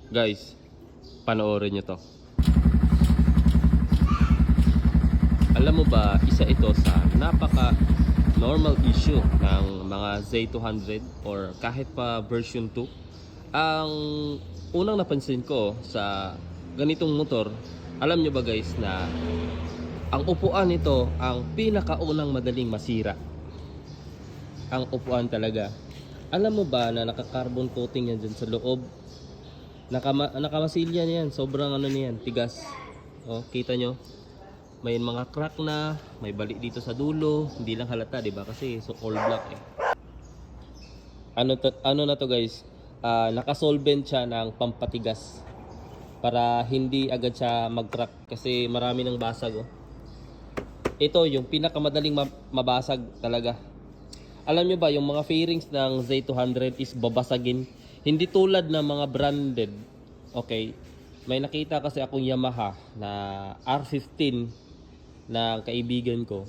Guys, panoorin nyo to. Alam mo ba, isa ito sa napaka normal issue ng mga Z200 or kahit pa version 2. Ang unang napansin ko sa ganitong motor, alam nyo ba guys na ang upuan nito ang pinakaunang madaling masira. Ang upuan talaga. Alam mo ba na naka-carbon coating yan dyan sa loob? Nakamasilya niyan. Sobrang ano niyan, tigas. Oh, kita nyo? May mga crack na, may bali dito sa dulo. Hindi lang halata, 'di ba? Kasi so all black eh. Ano na to guys? Naka-solvent siya ng pampatigas para hindi agad siya mag-crack kasi marami ng basag oh. Ito yung pinakamadaling mabasag talaga. Alam nyo ba, yung mga fairings ng Z200 is babasagin. Hindi tulad ng mga branded. Okay. May nakita kasi akong Yamaha na R15 na kaibigan ko.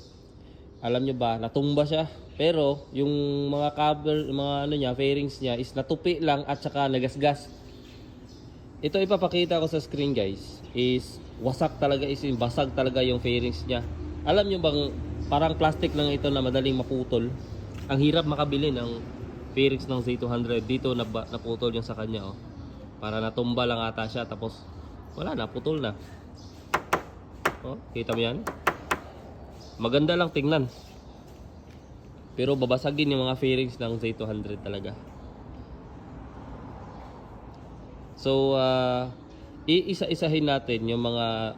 Alam nyo ba, natumba siya. Pero yung mga cover, mga ano niya, fairings niya is natupi lang at saka nagasgas. Ito ipapakita ko sa screen guys. Is wasak talaga, is basag talaga yung fairings niya. Alam nyo bang parang plastic lang ito na madaling maputol. Ang hirap makabili ng fairings ng Z200. Dito naputol yung sa kanya oh. Para natumba lang ata siya tapos wala na, putol na. Oh, kita mo yan? Maganda lang tingnan. Pero babasagin yung mga fairings ng Z200 talaga. So, iisa-isahin natin yung mga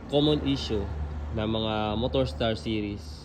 common issue ng mga Motorstar series.